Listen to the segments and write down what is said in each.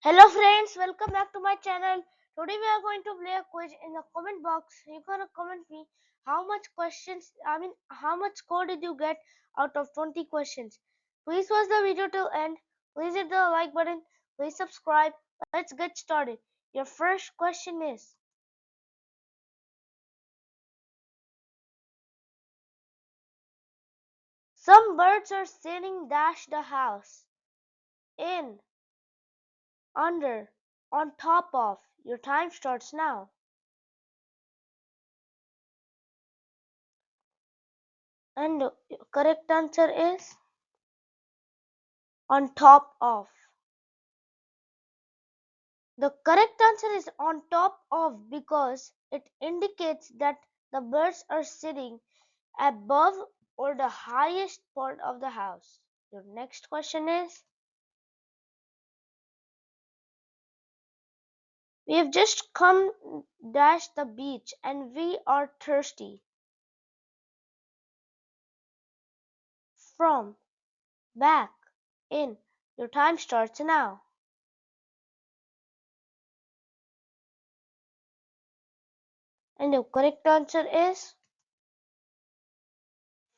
Hello friends, welcome back to my channel. Today we are going to play a quiz in the comment box. You're gonna comment me how much score did you get out of 20 questions. Please watch the video till end. Please hit the like button. Please subscribe. Let's get started. Your first question is, some birds are sitting dash the house. In, under, on top of. Your time starts now. And the correct answer is on top of. The correct answer is on top of because it indicates that the birds are sitting above or the highest part of the house. Your next question is, we have just come dash the beach and we are thirsty. From, back, in. Your time starts now. And the correct answer is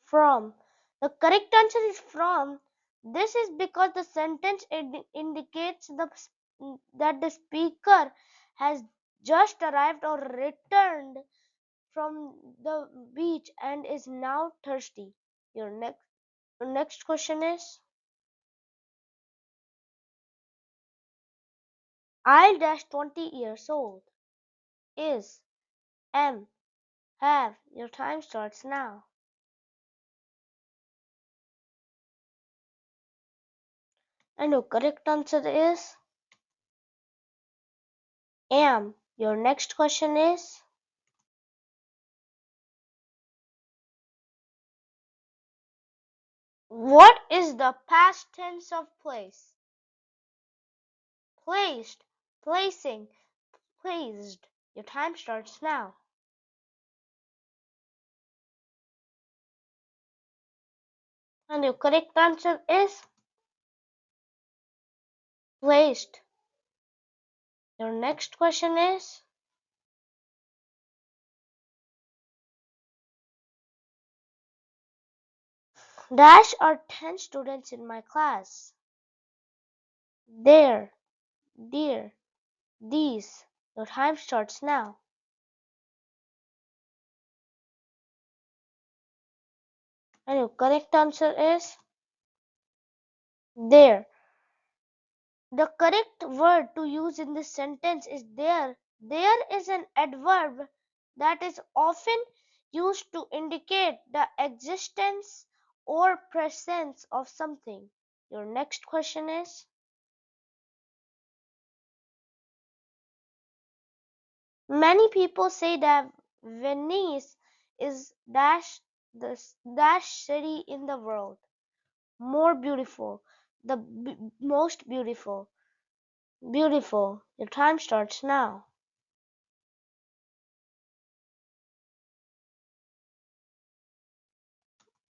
from. The correct answer is from. This is because the sentence indicates that the speaker has just arrived or returned from the beach and is now thirsty. Your next question is, I dash 20 years old. Is, am, have. Your time starts now. And your correct answer is am. Your next question is, what is the past tense of place? Placed, placing, placed. Your time starts now. And your correct answer is placed. Your next question is, dash are 10 students in my class. There, dear, these. Your time starts now. And your correct answer is there. The correct word to use in this sentence is there. There is an adverb that is often used to indicate the existence or presence of something. Your next question is, many people say that Venice is dash the dash city in the world. More beautiful, the most beautiful. Beautiful. Your time starts now.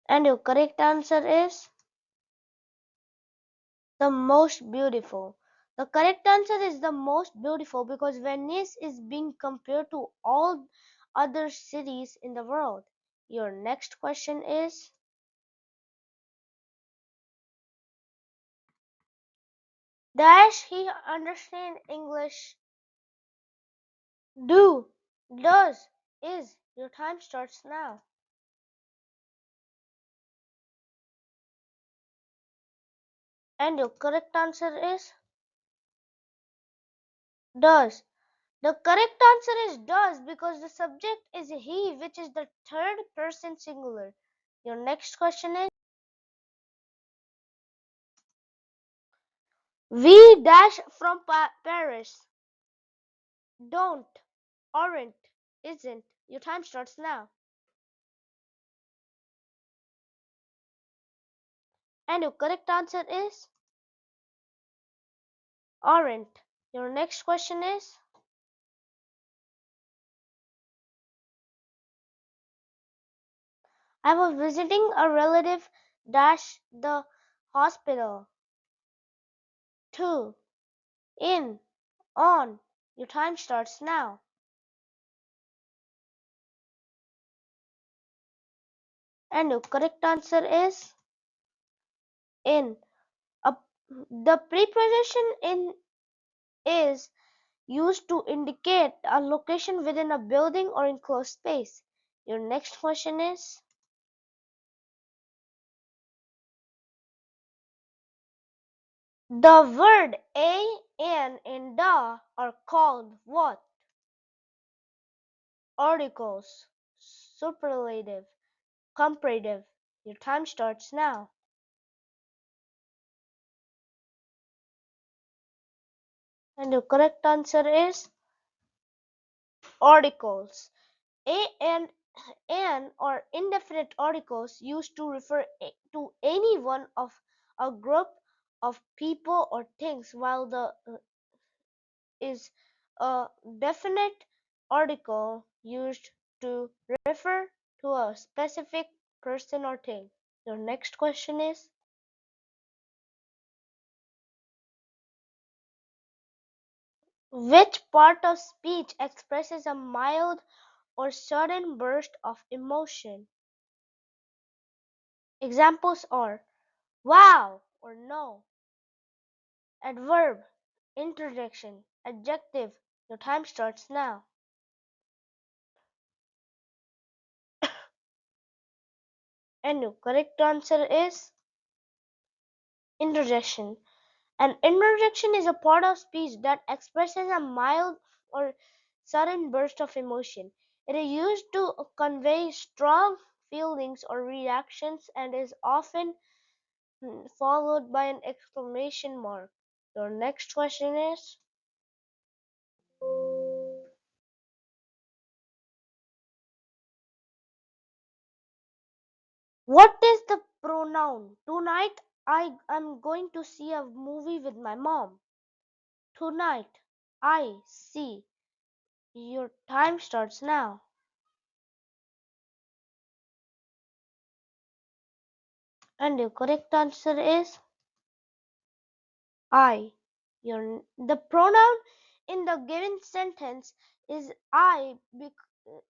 And your correct answer is the most beautiful. The correct answer is the most beautiful because Venice is being compared to all other cities in the world. Your next question is, does he understand English? Do, does, is. Your time starts now. And your correct answer is does. The correct answer is does because the subject is he, which is the third person singular. Your next question is, we dash from Paris. Don't, aren't, isn't. Your time starts now. And your correct answer is aren't. Your next question is, I was visiting a relative dash the hospital. 2. in, on. Your time starts now. And your correct answer is in. A, the preposition in is used to indicate a location within a building or enclosed space. Your next question is, the word a, an, and da are called what? Articles, superlative, comparative. Your time starts now. And the correct answer is articles. A and an or indefinite articles used to refer to any one of a group of people or things, while the is a definite article used to refer to a specific person or thing. Your next question is, which part of speech expresses a mild or sudden burst of emotion? Examples are wow or no, adverb, interjection, adjective. Your time starts now. And your correct answer is interjection. An interjection is a part of speech that expresses a mild or sudden burst of emotion. It is used to convey strong feelings or reactions and is often followed by an exclamation mark. Your next question is, what is the pronoun? Tonight I am going to see a movie with my mom. Tonight I see. Your time starts now. And your correct answer is I. The pronoun in the given sentence is I.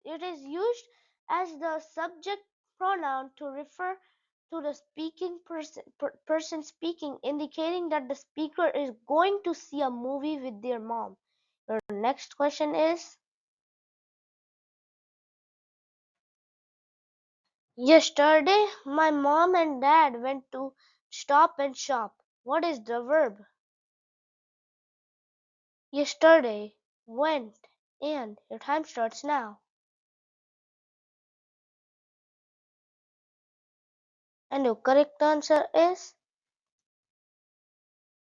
It is used as the subject pronoun to refer to the speaking person speaking, indicating that the speaker is going to see a movie with their mom. Your next question is, yesterday my mom and dad went to Stop and Shop. What is the verb? Yesterday, went, and your time starts now. And your correct answer is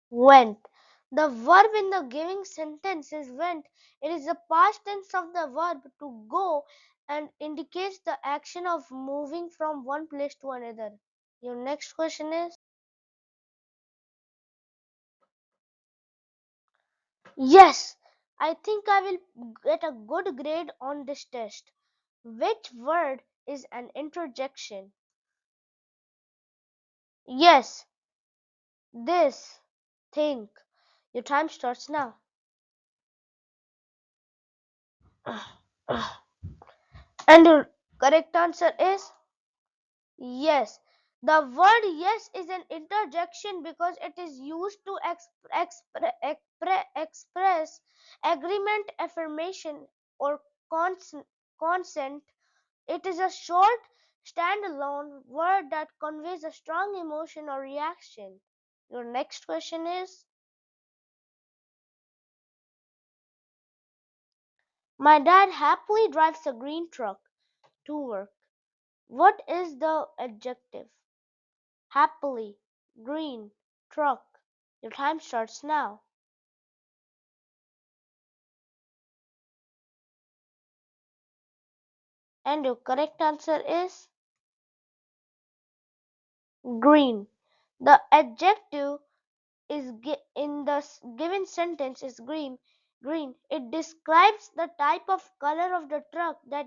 went. The verb in the giving sentence is went. It is the past tense of the verb to go and indicates the action of moving from one place to another. Your next question is, yes, I think I will get a good grade on this test. Which word is an interjection? Yes, this, think. Your time starts now. And the correct answer is yes. The word yes is an interjection because it is used to express agreement, affirmation, or consent. It is a short, standalone word that conveys a strong emotion or reaction. Your next question is, my dad happily drives a green truck to work. What is the adjective? Happily, green, truck. Your time starts now. And your correct answer is green. The adjective is in the given sentence is green. Green. It describes the type of color of the truck that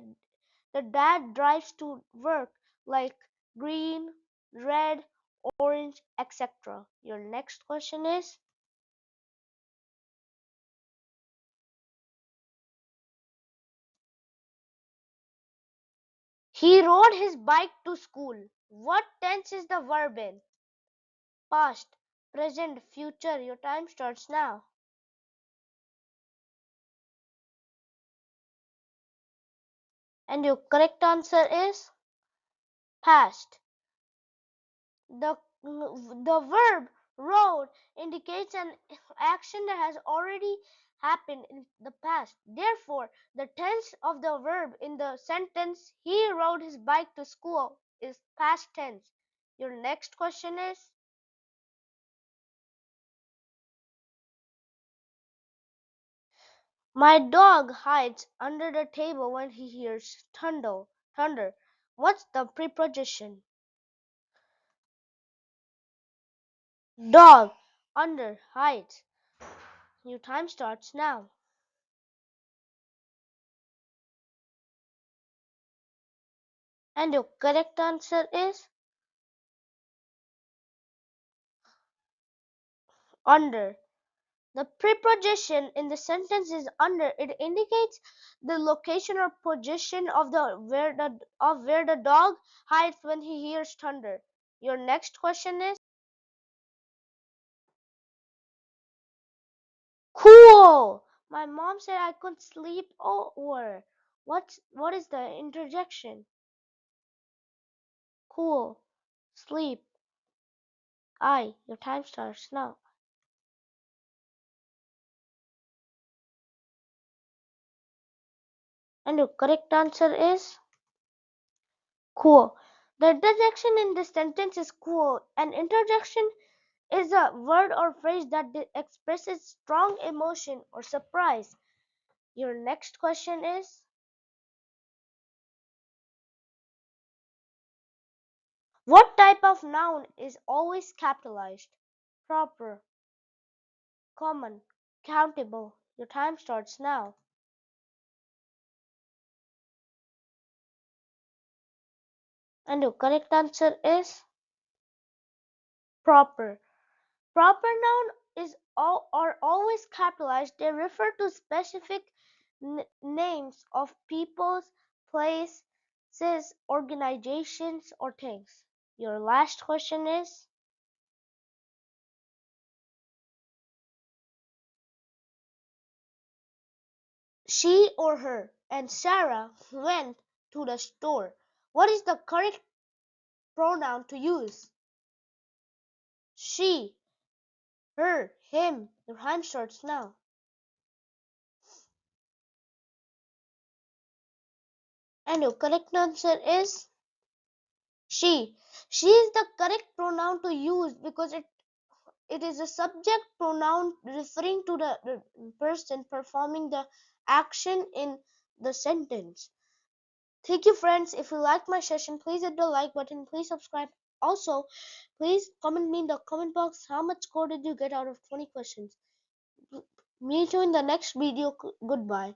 the dad drives to work, like green, red, orange, etc. Your next question is, He rode his bike to school. What tense is the verb in? Past, present, future. Your time starts now. And your correct answer is past. The verb rode indicates an action that has already happened in the past. Therefore, the tense of the verb in the sentence he rode his bike to school is past tense. Your next question is, my dog hides under the table when he hears thunder. Thunder. What's the preposition? Dog. Under. Hides. Your time starts now. And your correct answer is under. The preposition in the sentence is under. It indicates the location or position of where the dog hides when he hears thunder. Your next question is, cool. My mom said I could sleep over. What is the interjection? Cool. Sleep. Your time starts now. And your correct answer is cool. The interjection in this sentence is cool. An interjection is a word or phrase that expresses strong emotion or surprise. Your next question is, what type of noun is always capitalized? Proper, common, countable. Your time starts now. And your correct answer is proper. Proper noun are always capitalized. They refer to specific names of peoples, places, organizations, or things. Your last question is, she or her and Sarah went to the store. What is the correct pronoun to use? She, her, him. Your time starts now. And your correct answer is she. She is the correct pronoun to use because it is a subject pronoun referring to the person performing the action in the sentence. Thank you, friends. If you liked my session, please hit the like button. Please subscribe. Also, please comment me in the comment box how much score did you get out of 20 questions. Meet you in the next video. Goodbye.